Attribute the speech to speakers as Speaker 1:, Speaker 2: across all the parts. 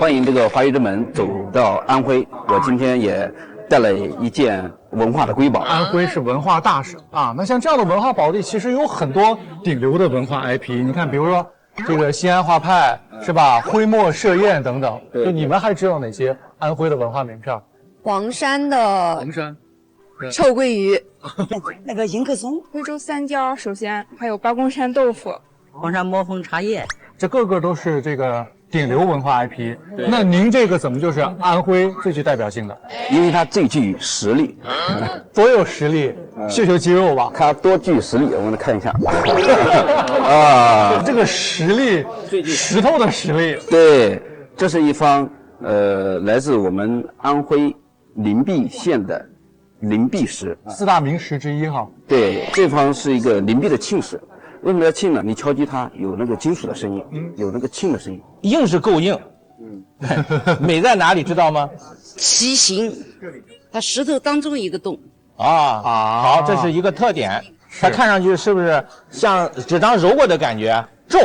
Speaker 1: 欢迎这个华裔之门走到安徽。我今天也带了一件文化的瑰宝。
Speaker 2: 安徽是文化大省啊，那像这样的文化宝地，其实有很多顶流的文化 IP。你看，比如说这个西安画派是吧？徽墨设宴等等。就你们还知道哪些安徽的文化名片？
Speaker 3: 黄山的臭鳜鱼，
Speaker 4: 那个迎客松，
Speaker 5: 徽州三椒，首先还有八公山豆腐，
Speaker 4: 黄山魔峰茶叶，
Speaker 2: 这个个都是这个顶流文化 IP。那您这个怎么就是安徽最具代表性的？
Speaker 1: 因为它最具实力。
Speaker 2: 多有实力，秀秀肌肉吧。
Speaker 1: 它多具实力，我们来看一下。啊，
Speaker 2: 这个实力，石头的实力。
Speaker 1: 对，这是一方来自我们安徽灵璧县的灵璧石
Speaker 2: ，4大名石之一哈。
Speaker 1: 对，这方是一个灵璧的磬石。为什么要磬呢？你敲击它有那个金属的声音，有那个磬的声音。
Speaker 6: 硬是够硬，美在哪里知道吗？
Speaker 4: 奇形，它石头当中一个洞。
Speaker 6: 好，这是一个特点。它看上去是不是像纸张揉过的感觉？皱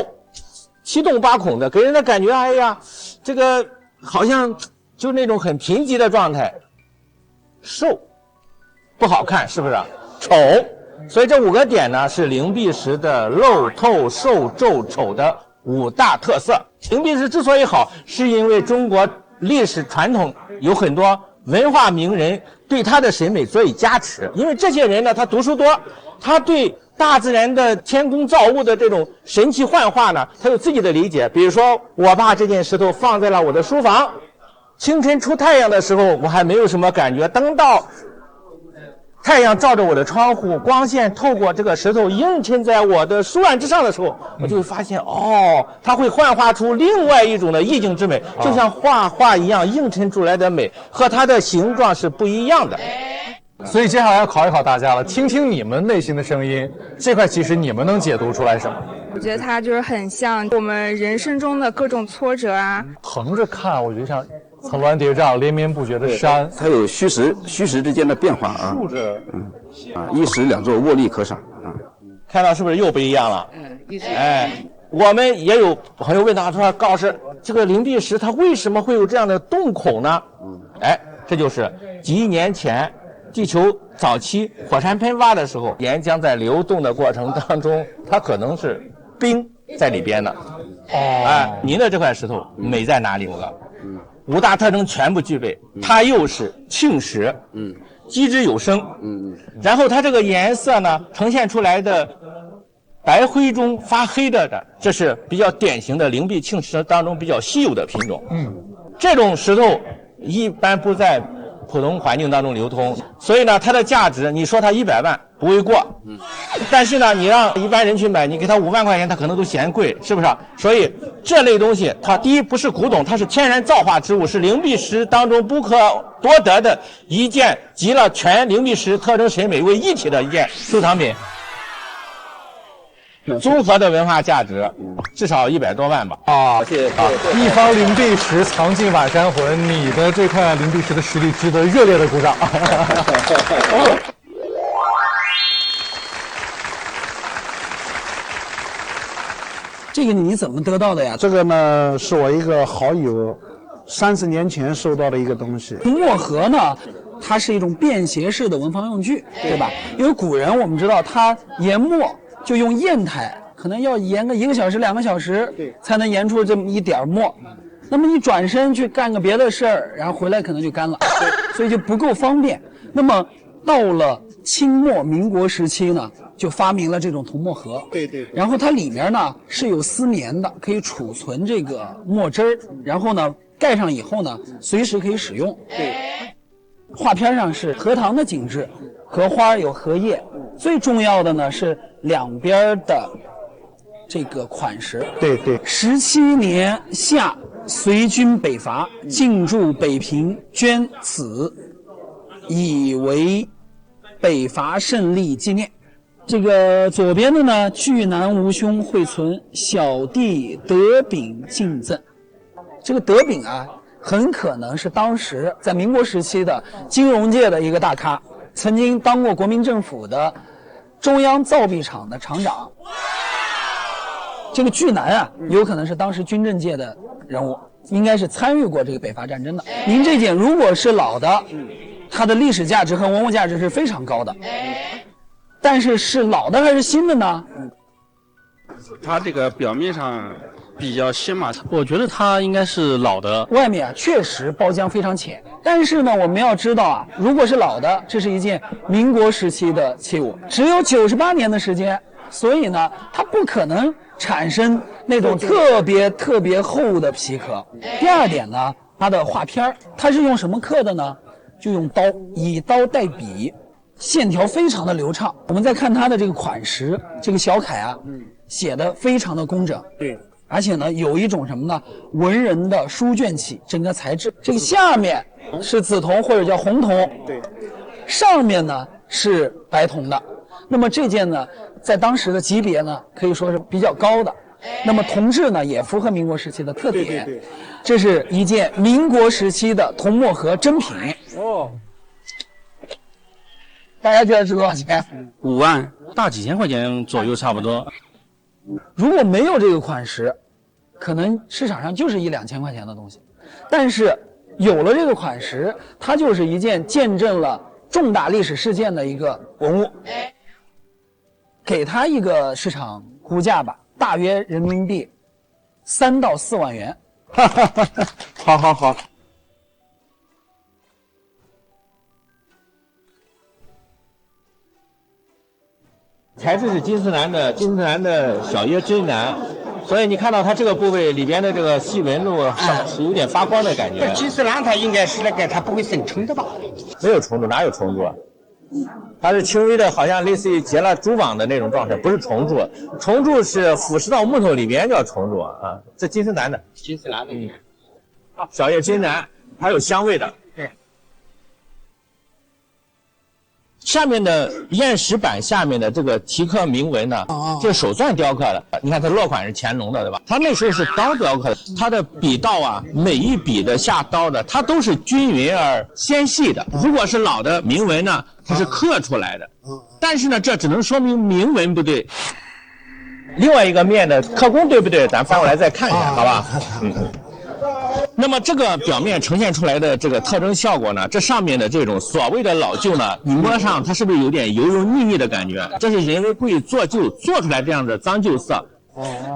Speaker 6: ，7洞8孔的，给人的感觉，哎呀，这个好像就那种很贫瘠的状态，瘦，不好看，是不是？丑。所以这5个点呢，是灵璧石的露透、瘦、皱、丑的5大特色。灵璧石之所以好，是因为中国历史传统有很多文化名人对他的审美所以加持。因为这些人呢，他读书多，他对大自然的天工造物的这种神奇幻化呢，他有自己的理解。比如说，我把这件石头放在了我的书房，清晨出太阳的时候，我还没有什么感觉，等到太阳照着我的窗户，光线透过这个石头映衬在我的书案之上的时候，我就会发现，它会幻化出另外一种的意境之美，就像画画一样，映衬出来的美和它的形状是不一样的。
Speaker 2: 所以接下来要考一考大家了，听听你们内心的声音，这块其实你们能解读出来什么？
Speaker 5: 我觉得它就是很像我们人生中的各种挫折啊。
Speaker 2: 横着看，我觉得像层峦叠嶂、连绵不绝的山，
Speaker 1: 它有虚实之间的变化啊。
Speaker 2: 竖着，
Speaker 1: 一石两坐，卧立可赏啊。
Speaker 6: 看到是不是又不一样了？我们也有朋友问他说，高老师，这个灵璧石它为什么会有这样的洞口呢？这就是几亿年前地球早期火山喷发的时候，岩浆在流动的过程当中，它可能是冰在里边的。您的这块石头美在哪里？我告5大特征全部具备，它又是磬石，击之有声，然后它这个颜色呢，呈现出来的白灰中发黑的，这是比较典型的灵璧磬石当中比较稀有的品种。这种石头一般不在普通环境当中流通，所以呢，它的价值，你说它100万不为过。但是呢，你让一般人去买，你给他5万块钱，他可能都嫌贵，是不是？所以这类东西，它第一不是古董，它是天然造化之物，是灵璧石当中不可多得的一件，集了全灵璧石特征审美为一体的一件收藏品。综合的文化价值至少100多万吧。
Speaker 1: 谢谢。
Speaker 2: 一方灵璧石藏进晚山魂，你的这块灵璧石的实力值得热烈的鼓掌。
Speaker 7: 这个你怎么得到的呀？
Speaker 8: 这个呢，是我一个好友30年前收到的一个东西。
Speaker 7: 墨盒呢，它是一种便携式的文房用具，对吧？因为古人我们知道，他研墨就用砚台，可能要研个1个小时、2个小时，才能研出这么一点墨。那么你转身去干个别的事儿，然后回来可能就干了，所以就不够方便。那么到了清末民国时期呢，就发明了这种铜墨盒。
Speaker 8: 对。
Speaker 7: 然后它里面呢是有丝棉的，可以储存这个墨汁儿。然后呢盖上以后呢，随时可以使用。
Speaker 8: 对。
Speaker 7: 画片上是荷塘的景致，荷花有荷叶，最重要的呢是两边的这个款式。
Speaker 8: 对。
Speaker 7: 17年夏，随军北伐，进驻北平，捐此，以为北伐胜利纪念。这个左边的呢，巨难无兄惠存，小弟德炳敬赠。这个德炳啊，很可能是当时在民国时期的金融界的一个大咖，曾经当过国民政府的中央造币厂的厂长。这个巨难啊，有可能是当时军政界的人物。应该是参与过这个北伐战争的。您这件如果是老的，它的历史价值和文物价值是非常高的。但是是老的还是新的呢？
Speaker 9: 它这个表面上比较新嘛，
Speaker 10: 我觉得它应该是老的。
Speaker 7: 外面啊确实包浆非常浅，但是呢，我们要知道啊，如果是老的，这是一件民国时期的器物，只有98年的时间，所以呢，它不可能产生那种特别厚的皮壳。第二点呢，它的画片它是用什么刻的呢？就用刀，以刀代笔，线条非常的流畅。我们再看它的这个款识，这个小楷啊，写的非常的工整。对。而且呢，有一种什么呢？文人的书卷气，整个材质。这个下面是紫铜或者叫红铜，对，上面呢是白铜的。那么这件呢，在当时的级别呢，可以说是比较高的。那么铜质呢，也符合民国时期的特点。对，这是一件民国时期的铜墨盒珍品。哦，大家觉得值多少钱？5万，
Speaker 10: 大几千块钱左右，差不多。
Speaker 7: 如果没有这个款式，可能市场上就是1、2千块钱的东西，但是有了这个款式，它就是一件见证了重大历史事件的一个文物。给它一个市场估价吧，大约人民币3到4万元。
Speaker 6: 好。材质是金丝楠的小叶真楠，所以你看到它这个部位里边的这个细纹路上是有点发光的感觉。
Speaker 11: 金丝楠它应该是那个它不会生虫的吧？
Speaker 6: 没有虫蛀，哪有虫蛀啊？它是轻微的，好像类似于结了蛛网的那种状态，不是虫蛀。虫蛀是腐蚀到木头里边叫虫蛀啊。这金丝楠的，小叶真楠，还有香味的。对。下面的砚石板下面的这个题刻铭文呢，这是手篆雕刻的。你看它落款是乾隆的，对吧？它那时候是刀雕刻的，它的笔道啊，每一笔的下刀的，它都是均匀而纤细的。如果是老的铭文呢，它是刻出来的，但是呢，这只能说明铭文不对。另外一个面的刻工对不对？咱翻过来再看一下，好吧？那么这个表面呈现出来的这个特征效果呢，这上面的这种所谓的老旧呢，你摸上它是不是有点油油腻腻的感觉？这是人为故意做旧做出来这样的脏旧色，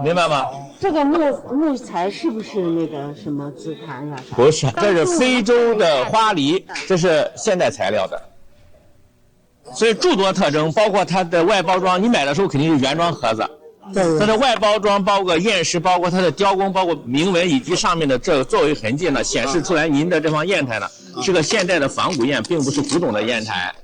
Speaker 6: 明白吗？
Speaker 4: 这个木材是不是那个什么紫檀呀？
Speaker 6: 不是，这是非洲的花梨，这是现代材料的。所以诸多特征，包括它的外包装，你买的时候肯定是原装盒子。它的外包装包括砚石，包括它的雕工，包括铭文以及上面的这个作为痕迹呢，显示出来您的这方砚台呢是个现代的仿古砚，并不是古董的砚台。